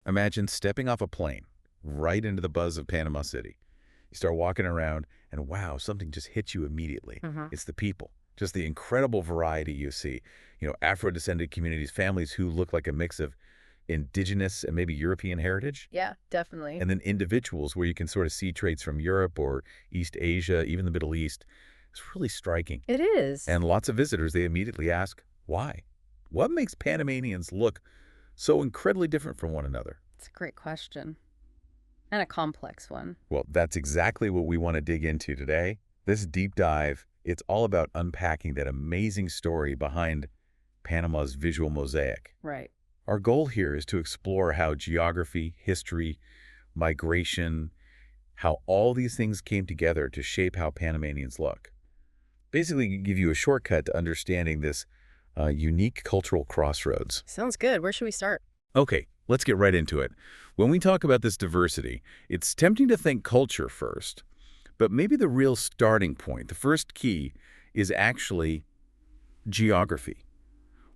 Imagine stepping off a plane right into the buzz of Panama City. You start walking around, and wow, something just hits you immediately. Hmm. It's the people, just the incredible variety you see. Afro-descended communities, families who look like a mix of indigenous and maybe European heritage, Yeah, definitely. and then individuals where you can sort of see traits from Europe or East Asia, even the Middle East. It's really striking. It is. And lots of visitors, they immediately ask, why? What makes Panamanians look so incredibly different from one another? It's a great question. And a complex one. Well, that's exactly what we want to dig into today. This deep dive, it's all about unpacking that amazing story behind Panama's visual mosaic. Right. Our goal here is to explore how geography, history, migration, how all these things came together to shape how Panamanians look. Basically, give you a shortcut to understanding this unique cultural crossroads. Sounds good. Where should we start? Okay, let's get right into it. When we talk about this diversity, it's tempting to think culture first, but maybe the real starting point, the first key, is actually geography.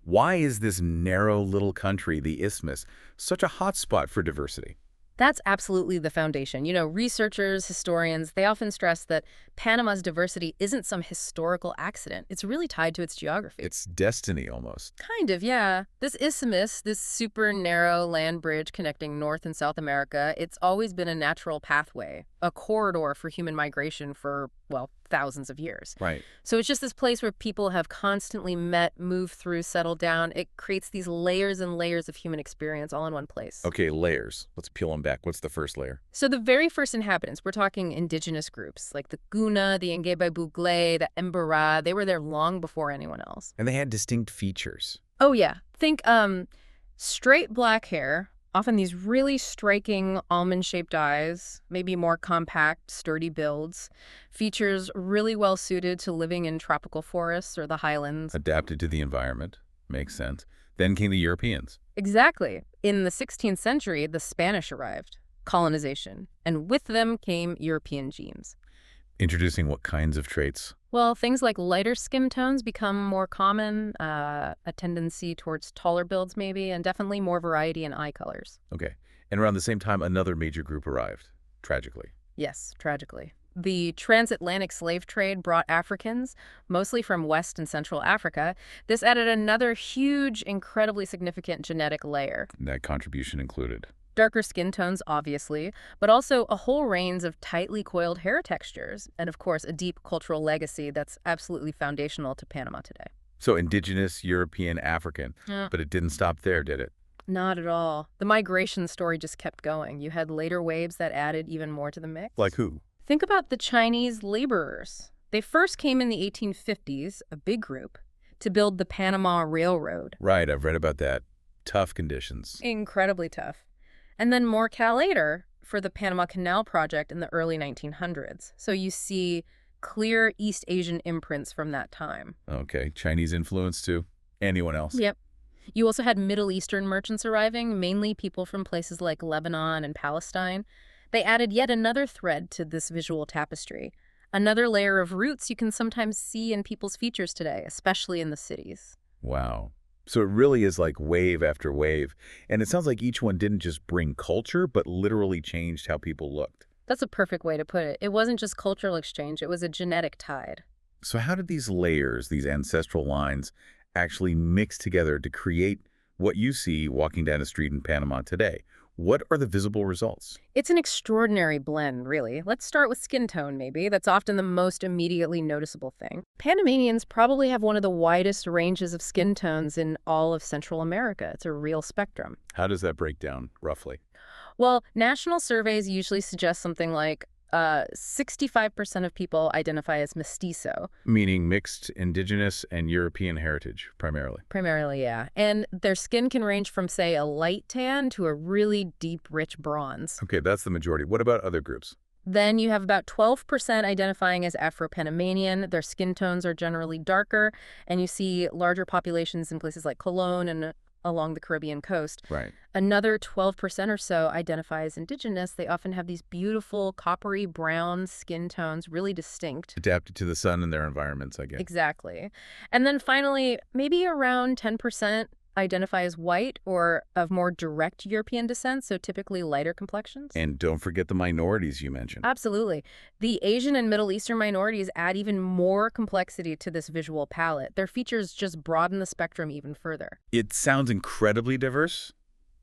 Why is this narrow little country, the Isthmus, such a hotspot for diversity? That's absolutely the foundation. Researchers, historians, they often stress that Panama's diversity isn't some historical accident. It's really tied to its geography. It's destiny almost. Kind of, yeah. This isthmus, this super narrow land bridge connecting North and South America, it's always been a natural pathway, a corridor for human migration for, well, thousands of years. Right. So it's just this place where people have constantly met, moved through, settled down. It creates these layers and layers of human experience all in one place. Okay, layers. Let's peel them back. What's the first layer? So the very first inhabitants, we're talking indigenous groups, like the Guna, the Nguebabugle, the Embera, they were there long before anyone else. And they had distinct features. Oh, yeah. Think straight black hair, often these really striking almond-shaped eyes, maybe more compact, sturdy builds, features really well suited to living in tropical forests or the highlands. Adapted to the environment. Makes sense. Then came the Europeans. Exactly. In the 16th century, the Spanish arrived, colonization, and with them came European genes. Introducing what kinds of traits? Well, things like lighter skin tones become more common, a tendency towards taller builds maybe, and definitely more variety in eye colors. Okay. And around the same time, another major group arrived, tragically. Yes, tragically. The transatlantic slave trade brought Africans, mostly from West and Central Africa. This added another huge, incredibly significant genetic layer. And that contribution included. Darker skin tones, obviously, but also a whole range of tightly coiled hair textures, and of course, a deep cultural legacy that's absolutely foundational to Panama today. So indigenous, European, African. Yeah. But it didn't stop there, did it? Not at all. The migration story just kept going. You had later waves that added even more to the mix. Like who? Think about the Chinese laborers. They first came in the 1850s, a big group, to build the Panama Railroad. Right, I've read about that. Tough conditions. Incredibly tough. And then more later for the Panama Canal project in the early 1900s. So you see clear East Asian imprints from that time. Okay, Chinese influence too? Anyone else? Yep. You also had Middle Eastern merchants arriving, mainly people from places like Lebanon and Palestine. They added yet another thread to this visual tapestry, another layer of roots you can sometimes see in people's features today, especially in the cities. Wow. So it really is like wave after wave. And it sounds like each one didn't just bring culture, but literally changed how people looked. That's a perfect way to put it. It wasn't just cultural exchange, it was a genetic tide. So how did these layers, these ancestral lines, actually mix together to create what you see walking down a street in Panama today? What are the visible results? It's an extraordinary blend, really. Let's start with skin tone, maybe. That's often the most immediately noticeable thing. Panamanians probably have one of the widest ranges of skin tones in all of Central America. It's a real spectrum. How does that break down, roughly? Well, national surveys usually suggest something like 65% of people identify as mestizo. Meaning mixed indigenous and European heritage, primarily. Primarily, yeah. And their skin can range from, say, a light tan to a really deep, rich bronze. Okay, that's the majority. What about other groups? Then you have about 12% identifying as Afro-Panamanian. Their skin tones are generally darker, and you see larger populations in places like Colón and along the Caribbean coast. Right. Another 12% or so identify as indigenous. They often have these beautiful coppery brown skin tones, really distinct. Adapted to the sun and their environments, I guess. Exactly. And then finally, maybe around 10% identify as white or of more direct European descent, so typically lighter complexions. And don't forget the minorities you mentioned. Absolutely. The Asian and Middle Eastern minorities add even more complexity to this visual palette. Their features just broaden the spectrum even further. It sounds incredibly diverse,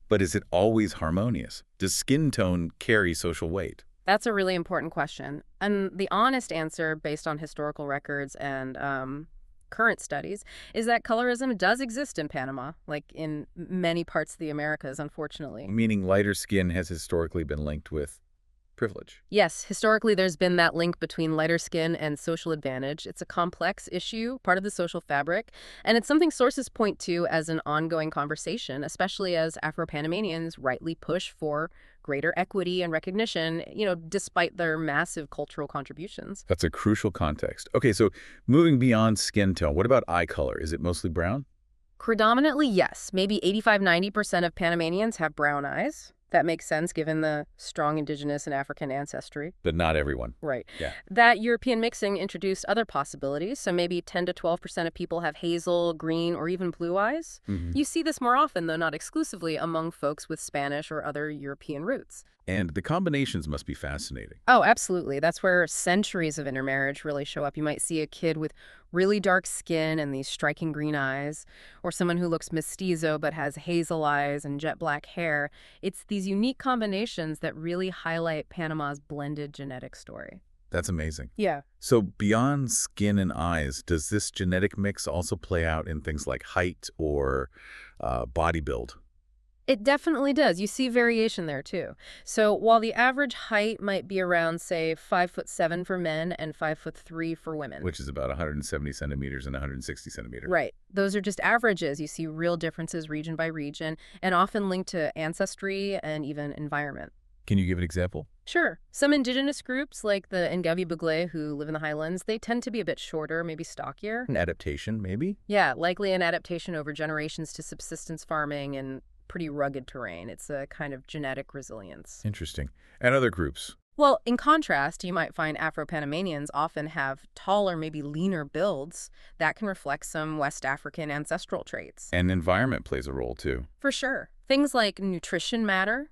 but is it always harmonious? Does skin tone carry social weight? That's a really important question. And the honest answer, based on historical records and current studies, is that colorism does exist in Panama, like in many parts of the Americas, unfortunately. Meaning lighter skin has historically been linked with privilege. Yes, historically there's been that link between lighter skin and social advantage. It's a complex issue, part of the social fabric, and it's something sources point to as an ongoing conversation, especially as Afro-Panamanians rightly push for greater equity and recognition, despite their massive cultural contributions. That's a crucial context. Okay, so moving beyond skin tone, what about eye color? Is it mostly brown? Predominantly, yes. Maybe 85–90% of Panamanians have brown eyes. That makes sense given the strong indigenous and African ancestry. But not everyone. Right. Yeah. That European mixing introduced other possibilities, so maybe 10–12% of people have hazel, green, or even blue eyes. You see this more often, though not exclusively, among folks with Spanish or other European roots. And the combinations must be fascinating. Oh, absolutely. That's where centuries of intermarriage really show up. You might see a kid with really dark skin and these striking green eyes, or someone who looks mestizo but has hazel eyes and jet black hair. It's these unique combinations that really highlight Panama's blended genetic story. That's amazing. Yeah. So beyond skin and eyes, does this genetic mix also play out in things like height or body build? It definitely does. You see variation there, too. So while the average height might be around, say, 5'7" for men and 5'3" for women. Which is about 170 centimeters and 160 centimeters. Right. Those are just averages. You see real differences region by region and often linked to ancestry and even environment. Can you give an example? Sure. Some indigenous groups, like the Ngavi Bugle, who live in the highlands, they tend to be a bit shorter, maybe stockier. An adaptation, maybe? Yeah, likely an adaptation over generations to subsistence farming and pretty rugged terrain. It's a kind of genetic resilience. Interesting. And other groups? Well, in contrast, you might find Afro-Panamanians often have taller, maybe leaner builds that can reflect some West African ancestral traits. And environment plays a role, too. For sure. Things like nutrition matter.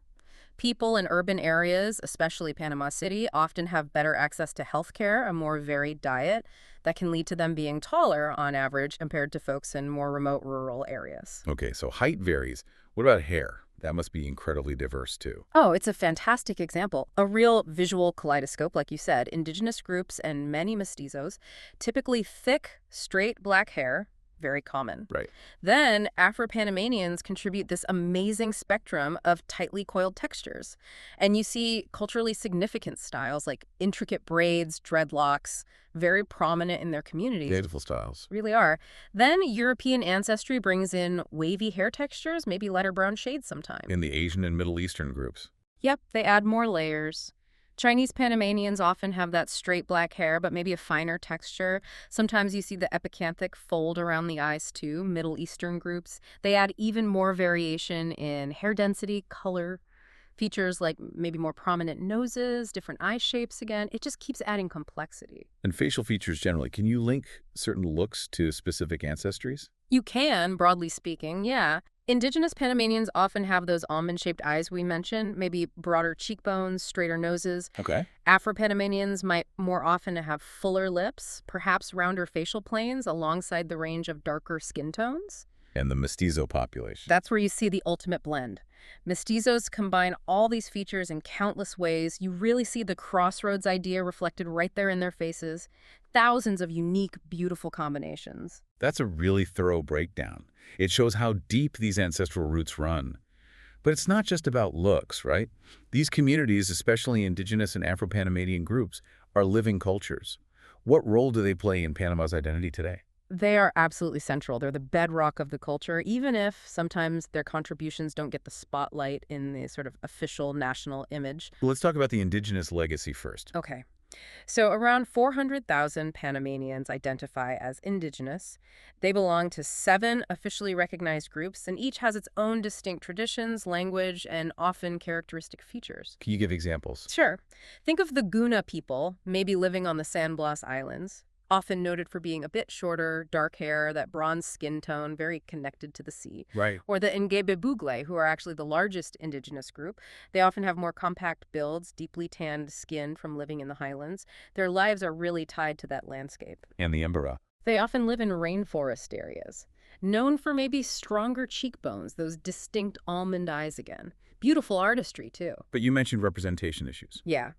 People in urban areas, especially Panama City, often have better access to healthcare, a more varied diet that can lead to them being taller on average compared to folks in more remote rural areas. Okay, so height varies. What about hair? That must be incredibly diverse, too. Oh, it's a fantastic example. A real visual kaleidoscope, like you said. Indigenous groups and many mestizos, typically thick, straight black hair, very common. Right. Then Afro-Panamanians contribute this amazing spectrum of tightly coiled textures. And you see culturally significant styles like intricate braids, dreadlocks, very prominent in their communities. Beautiful styles. Really are. Then European ancestry brings in wavy hair textures, maybe lighter brown shades sometimes. In the Asian and Middle Eastern groups. Yep, they add more layers. Chinese Panamanians often have that straight black hair, but maybe a finer texture. Sometimes you see the epicanthic fold around the eyes, too. Middle Eastern groups, they add even more variation in hair density, color, features like maybe more prominent noses, different eye shapes again. It just keeps adding complexity. And facial features generally. Can you link certain looks to specific ancestries? You can, broadly speaking, yeah. Indigenous Panamanians often have those almond-shaped eyes we mentioned, maybe broader cheekbones, straighter noses. Okay. Afro-Panamanians might more often have fuller lips, perhaps rounder facial planes alongside the range of darker skin tones. And the mestizo population. That's where you see the ultimate blend. Mestizos combine all these features in countless ways. You really see the crossroads idea reflected right there in their faces. Thousands of unique, beautiful combinations. That's a really thorough breakdown. It shows how deep these ancestral roots run. But it's not just about looks, right? These communities, especially indigenous and Afro-Panamanian groups, are living cultures. What role do they play in Panama's identity today? They are absolutely central. They're the bedrock of the culture, even if sometimes their contributions don't get the spotlight in the sort of official national image. Well, let's talk about the indigenous legacy first. Okay. So around 400,000 Panamanians identify as indigenous. They belong to 7 officially recognized groups, and each has its own distinct traditions, language, and often characteristic features. Can you give examples? Sure. Think of the Guna people, maybe living on the San Blas Islands. often noted for being a bit shorter, dark hair, that bronze skin tone, very connected to the sea. Right. Or the Ngebebugle, who are actually the largest indigenous group. They often have more compact builds, deeply tanned skin from living in the highlands. Their lives are really tied to that landscape. And the Embera. They often live in rainforest areas, known for maybe stronger cheekbones, those distinct almond eyes again. Beautiful artistry, too. But you mentioned representation issues. Yeah.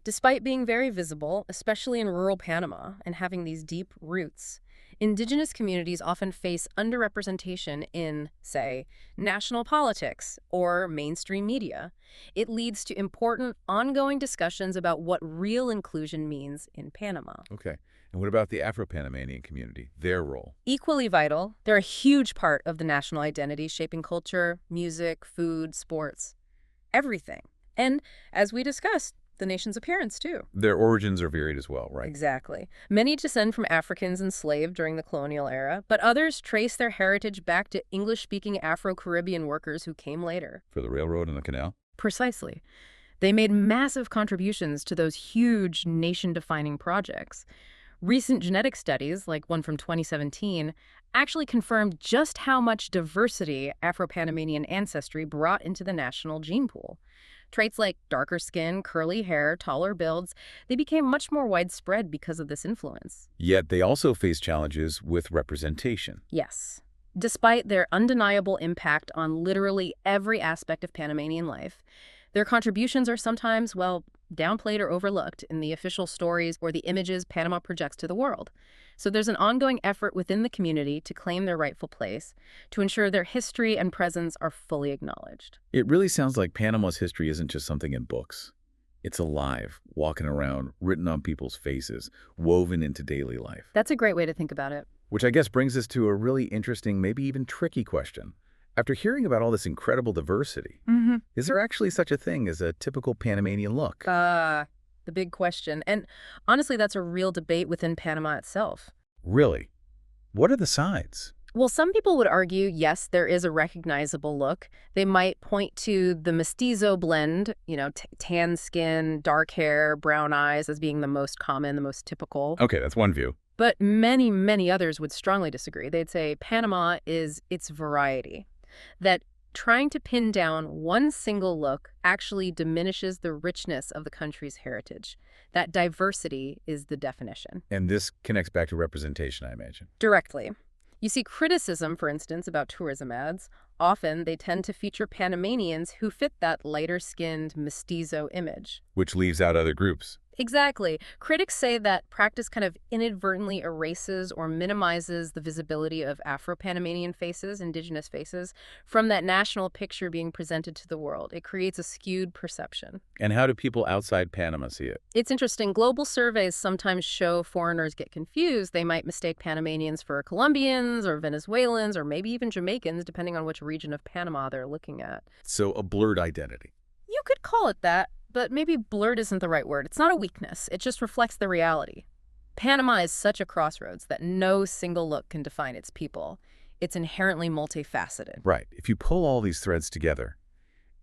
Despite being very visible, especially in rural Panama, and having these deep roots, indigenous communities often face underrepresentation in, say, national politics or mainstream media. It leads to important, ongoing discussions about what real inclusion means in Panama. Okay. And what about the Afro-Panamanian community, their role? Equally vital, they're a huge part of the national identity, shaping culture, music, food, sports, everything. And, as we discussed, the nation's appearance, too. Their origins are varied as well, right? Exactly. Many descend from Africans enslaved during the colonial era, but others trace their heritage back to English-speaking Afro-Caribbean workers who came later. For the railroad and the canal? Precisely. They made massive contributions to those huge nation-defining projects. Recent genetic studies, like one from 2017, actually confirmed just how much diversity Afro-Panamanian ancestry brought into the national gene pool. Traits like darker skin, curly hair, taller builds, they became much more widespread because of this influence. Yet they also face challenges with representation. Yes. Despite their undeniable impact on literally every aspect of Panamanian life, their contributions are sometimes, well, downplayed or overlooked in the official stories or the images Panama projects to the world. So there's an ongoing effort within the community to claim their rightful place, to ensure their history and presence are fully acknowledged. It really sounds like Panama's history isn't just something in books. It's alive, walking around, written on people's faces, woven into daily life. That's a great way to think about it. Which I guess brings us to a really interesting, maybe even tricky question. After hearing about all this incredible diversity, is there actually such a thing as a typical Panamanian look? The big question. And honestly, that's a real debate within Panama itself. Really? What are the signs? Well, some people would argue, yes, there is a recognizable look. They might point to the mestizo blend, tan skin, dark hair, brown eyes as being the most common, the most typical. Okay, that's one view. But many, many others would strongly disagree. They'd say Panama is its variety. That trying to pin down one single look actually diminishes the richness of the country's heritage. That diversity is the definition. And this connects back to representation, I imagine. Directly. You see criticism, for instance, about tourism ads. Often they tend to feature Panamanians who fit that lighter-skinned mestizo image. Which leaves out other groups. Exactly. Critics say that practice kind of inadvertently erases or minimizes the visibility of Afro-Panamanian faces, indigenous faces, from that national picture being presented to the world. It creates a skewed perception. And how do people outside Panama see it? It's interesting. Global surveys sometimes show foreigners get confused. They might mistake Panamanians for Colombians or Venezuelans or maybe even Jamaicans, depending on which region of Panama they're looking at. So a blurred identity. You could call it that. But maybe blurred isn't the right word. It's not a weakness. It just reflects the reality. Panama is such a crossroads that no single look can define its people. It's inherently multifaceted. Right. If you pull all these threads together,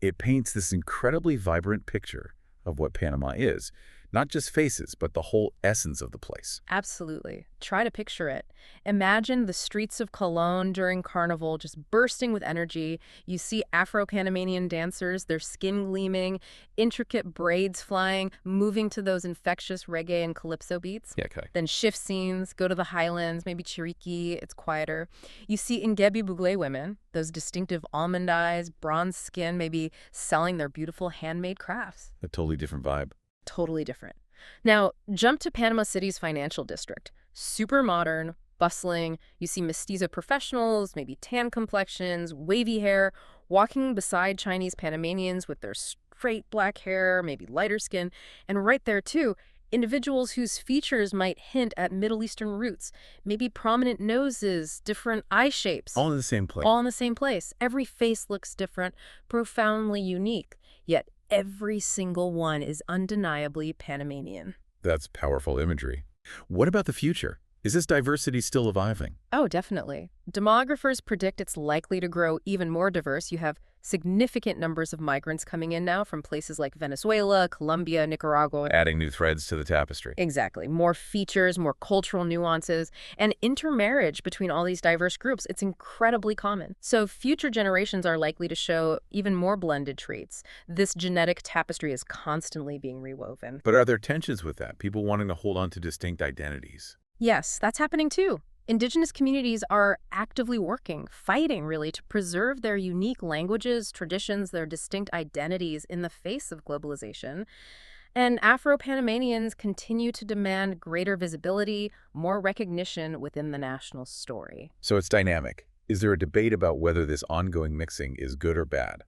it paints this incredibly vibrant picture of what Panama is. Not just faces, but the whole essence of the place. Absolutely. Try to picture it. Imagine the streets of Cologne during Carnival just bursting with energy. You see Afro-Panamanian dancers, their skin gleaming, intricate braids flying, moving to those infectious reggae and calypso beats. Yeah, okay. Then shift scenes, go to the highlands, maybe Chiriqui, it's quieter. You see Ngebebugle women, those distinctive almond eyes, bronze skin, maybe selling their beautiful handmade crafts. A totally different vibe. Totally different. Now, jump to Panama City's financial district. Super modern, bustling. You see mestizo professionals, maybe tan complexions, wavy hair, walking beside Chinese Panamanians with their straight black hair, maybe lighter skin. And right there, too, individuals whose features might hint at Middle Eastern roots, maybe prominent noses, different eye shapes. All in the same place. All in the same place. Every face looks different, profoundly unique, yet every single one is undeniably Panamanian. That's powerful imagery. What about the future? Is this diversity still evolving? Oh, definitely. Demographers predict it's likely to grow even more diverse. You have significant numbers of migrants coming in now from places like Venezuela, Colombia, Nicaragua. Adding new threads to the tapestry. Exactly. More features, more cultural nuances, and intermarriage between all these diverse groups. It's incredibly common. So future generations are likely to show even more blended traits. This genetic tapestry is constantly being rewoven. But are there tensions with that? People wanting to hold on to distinct identities? Yes, that's happening too. Indigenous communities are actively working, fighting really, to preserve their unique languages, traditions, their distinct identities in the face of globalization. And Afro-Panamanians continue to demand greater visibility, more recognition within the national story. So it's dynamic. Is there a debate about whether this ongoing mixing is good or bad?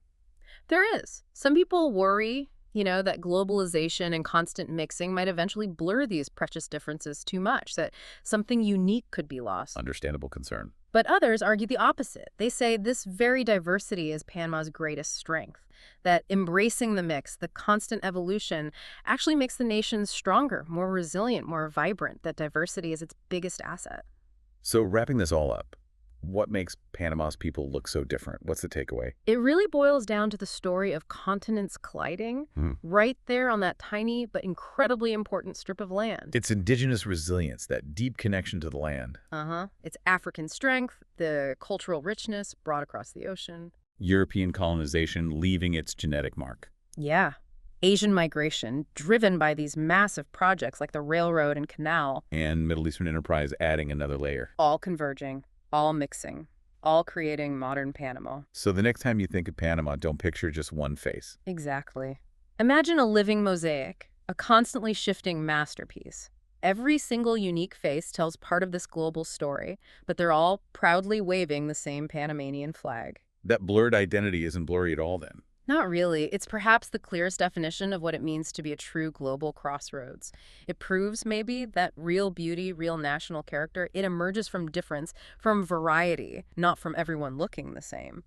There is. Some people worry, that globalization and constant mixing might eventually blur these precious differences too much, that something unique could be lost. Understandable concern. But others argue the opposite. They say this very diversity is Panama's greatest strength, that embracing the mix, the constant evolution, actually makes the nation stronger, more resilient, more vibrant, that diversity is its biggest asset. So wrapping this all up, what makes Panama's people look so different? What's the takeaway? It really boils down to the story of continents colliding right there on that tiny but incredibly important strip of land. It's indigenous resilience, that deep connection to the land. It's African strength, the cultural richness brought across the ocean. European colonization leaving its genetic mark. Yeah. Asian migration, driven by these massive projects like the railroad and canal. And Middle Eastern enterprise adding another layer. All converging, all mixing, all creating modern Panama. So the next time you think of Panama, don't picture just one face. Exactly. Imagine a living mosaic, a constantly shifting masterpiece. Every single unique face tells part of this global story, but they're all proudly waving the same Panamanian flag. That blurred identity isn't blurry at all then. Not really. It's perhaps the clearest definition of what it means to be a true global crossroads. It proves, maybe, that real beauty, real national character, it emerges from difference, from variety, not from everyone looking the same.